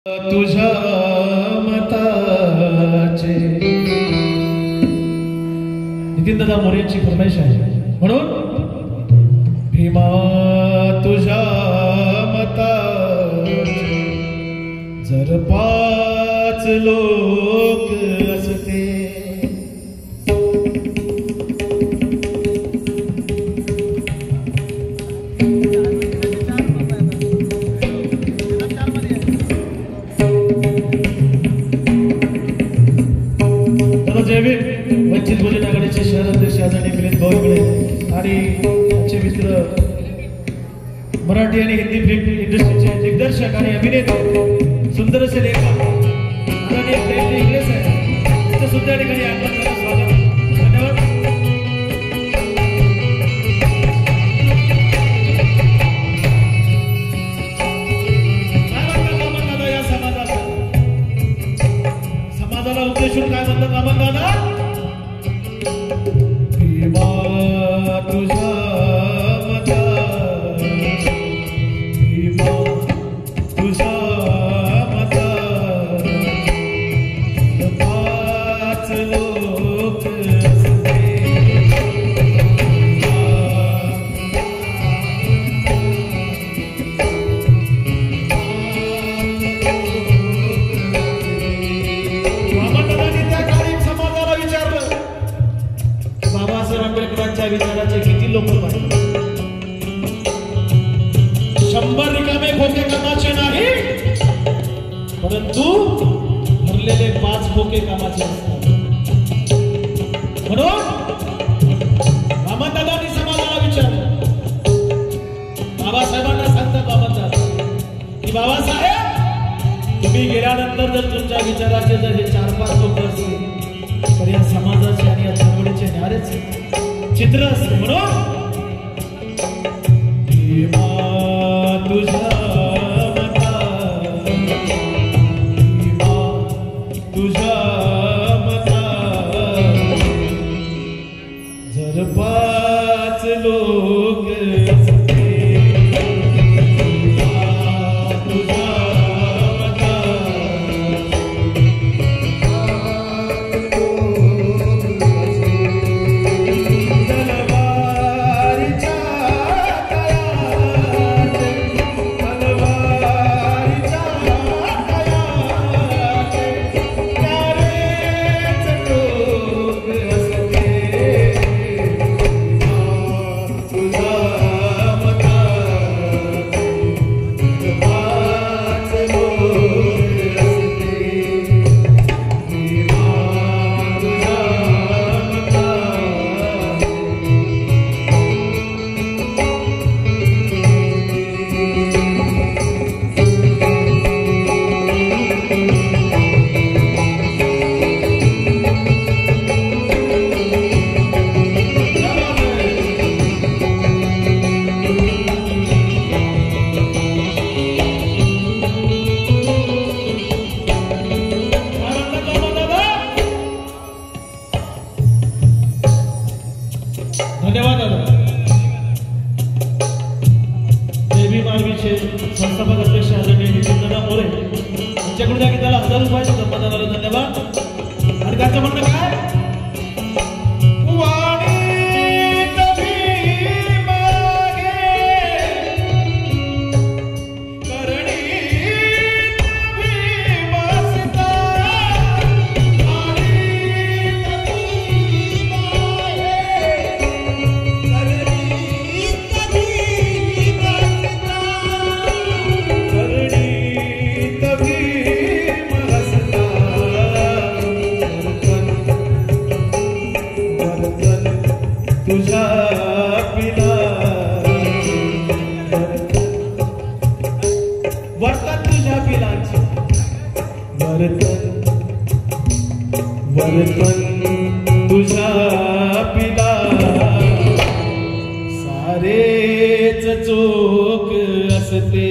तुझ्या मताचे नितीनदादा मोरेंची फरमाईश आहे म्हणून भीमा तुझ्या मताचे जर 5 लोक असते वंचित बहुजन आघाडीचे शहर अध्यक्ष आदरणीय मिलिंद भाऊ इंगळे आणि आमचे मित्र मराठी आणि हिंदी फिल्म इंडस्ट्रीचे दिग्दर्शक आणि अभिनेते सुंदर असे लेखक आदरणीय प्रेम इंगळे साहेब यांचं सुद्धा ठिकाणी आगमनाचं स्वागत धन्यवाद. या समाजाला उद्देशून काय म्हणतात मामन दादा भीमा तुझ्या मताचे भीमा तुझ्या मताचे 5 लोक असते आंबेडकरांच्या विचाराचे किती लोक पाहिजे 100 रिकामे खोके कामाचे नाही परंतु भरलेले 5 खोके कामाचे असतात. म्हणून मामादादांनी समाजाला विचारलं बाबासाहेबांना सांगतात बाबासाहेब की बाबासाहेब तुम्ही गेल्यानंतर जर तुमच्या विचाराचे जर हे 4-5 लोक असतील तर या समाजाचे आणि या चळवळीचे न्यारेच चित्र असते. म्हणून भीमा तुझ्या मताचे भीमा तुझ्या मताचे जर 5 लोक असते धन्यवाद दादा. देवी मार्गीचे संस्थापक अध्यक्ष आदरणीय नितीनदादा मोरे यांच्याकडून या गीताला 1000 रुपयाचे संपादन झालं. धन्यवाद. आणि त्याचं म्हणणं काय तुझ्या पिला वर्तन तुझ्या पिलाचे वर्तन तुझ्या पिला सारेच चोख असते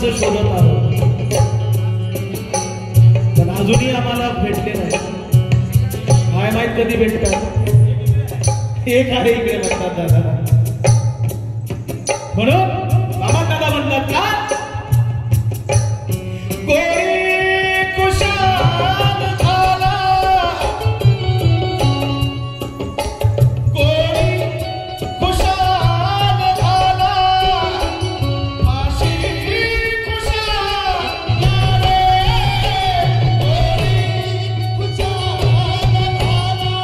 माणसं शोधत आलो, पण अजूनही आम्हाला भेटले नाही. काय माहित कधी भेटतात. एक आहे इकडे म्हणतात दादा, म्हणून बाबा दादा म्हणतात का कोणी कुशाल झाला, कोणी कुशाल झाला, फाशी कुशाल रे, कोणी कुशाल झाला,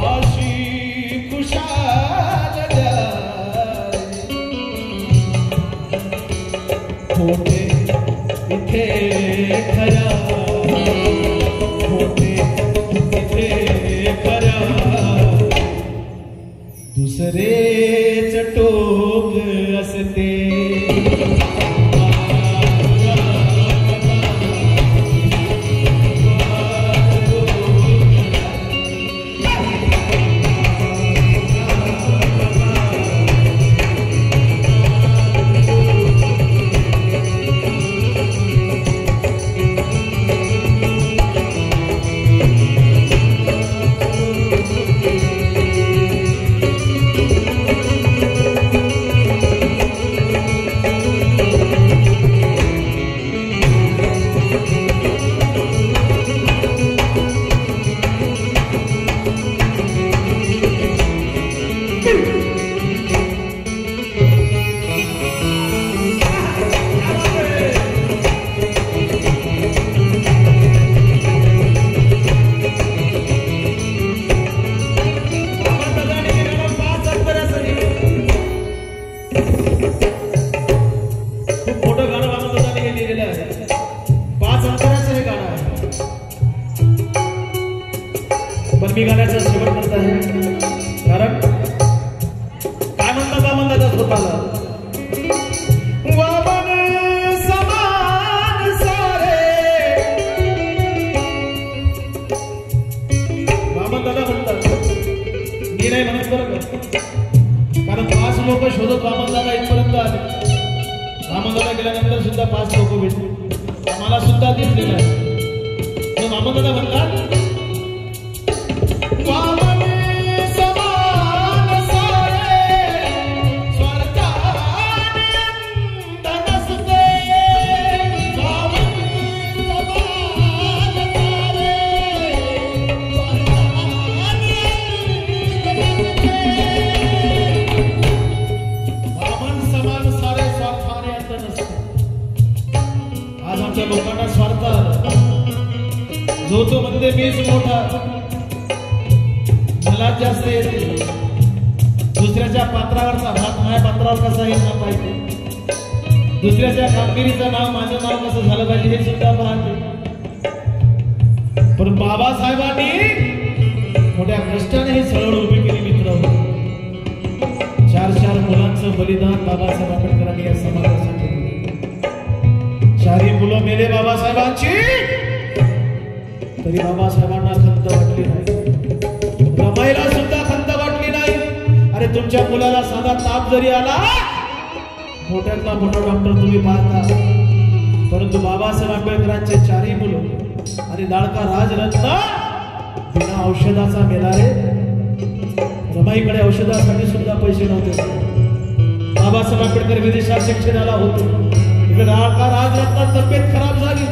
फाशी कुशाल रे, होते इथे खरा, होते इथे खरा, दुसरेच टोक असते. पण मी गाण्याचा शेवट करत आहे, कारण काय म्हणतात वामन दादा स्वतःला, वामन समान सारे. वामन दादा म्हणतात, मी नाही म्हणत बरं का, कारण 5 लोक शोधत वामन दादा इथपर्यंत आले. वामन दादा गेल्यानंतर सुद्धा 5 लोक भेटले, आम्हाला सुद्धा दिसलेलं आहे. वामन दादा म्हणतात वामन समान सारे, स्वर्गाने अंत नसते, वामन समान सारे, स्वर्गाने अंत नसते. वामन समान सारे, स्वार्थाने अंत नसते. आज आमच्या लोकांना स्वार्थ आला, जो तो म्हणते मीच मोठा, मला जास्त येते, दुसऱ्याच्या पात्रावरचा भात माझ्या पात्रावर कसा येईल ना पाहिजे, दुसऱ्याच्या कामगिरीचं नाव माझं नाव कसं झालं पाहिजे हे सुद्धा पाहते. पण बाबासाहेबांनी मोठ्या कष्टाने ही चळवळ उभी केली. मित्र, 4 मुलांचं बलिदान बाबासाहेब आंबेडकरांनी या समाजासाठी दिलं. 4 मुलं मेले बाबासाहेबांची, तरी बाबासाहेबांना खंत वाटली नाही, रमाईला सुद्धा खंत वाटली नाही. अरे तुमच्या मुलाला साधा ताप जरी आला, मोठ्यातला मोठा डॉक्टर तुम्ही पाहता, परंतु बाबासाहेब आंबेडकरांचे 4 मुलं आणि लाडका राजरत्न बिना औषधाचा मेला रे. रमाईकडे औषधासाठी सुद्धा पैसे नव्हते. बाबासाहेब आंबेडकर विदेशात शिक्षणाला होते, इकडे लाडका राजरत्न तब्येत खराब झाली,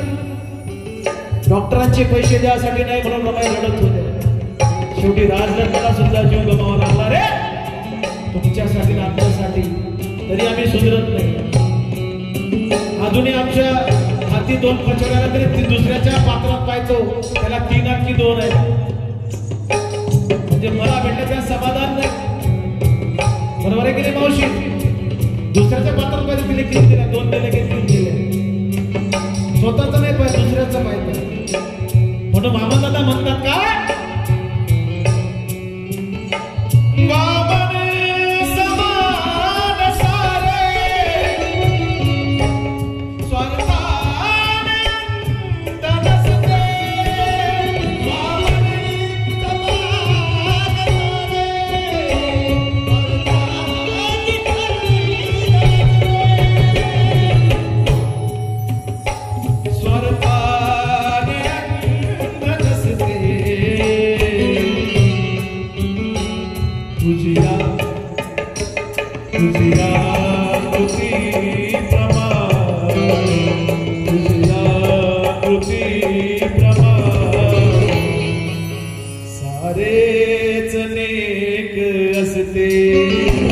डॉक्टरांचे पैसे द्यासाठी नाही म्हणून रमाई रडत होते. शेवटी राजरत्नाला सुद्धा जीव गमावा लागला रे, तुमच्यासाठी आमच्यासाठी. तरी आम्ही सुधरत नाही. अजूनही आमच्या हाती 2 पचवल्याला तरी दुसऱ्याच्या पात्रात पाहतो, त्याला 3 आणखी 2 आहे, म्हणजे मला भेटलं त्या समाधान नाही. बरोबर आहे की नाही मावशी? दुसऱ्याच्या पात्रात पाहिजे तिने 3 दिल्या, 2 दिले की 3 दिले, स्वतःच नाही पाहिजे, दुसऱ्याचं पाहिजे. म्हणून वामन दादा म्हणतात काय, वामन समान सारे, स्वर्गाने अंत नसते, वामन समान सारे, तुझिया तुझिया कृती प्रमाण तुझिया कृती प्रमाण सारेच नेक असते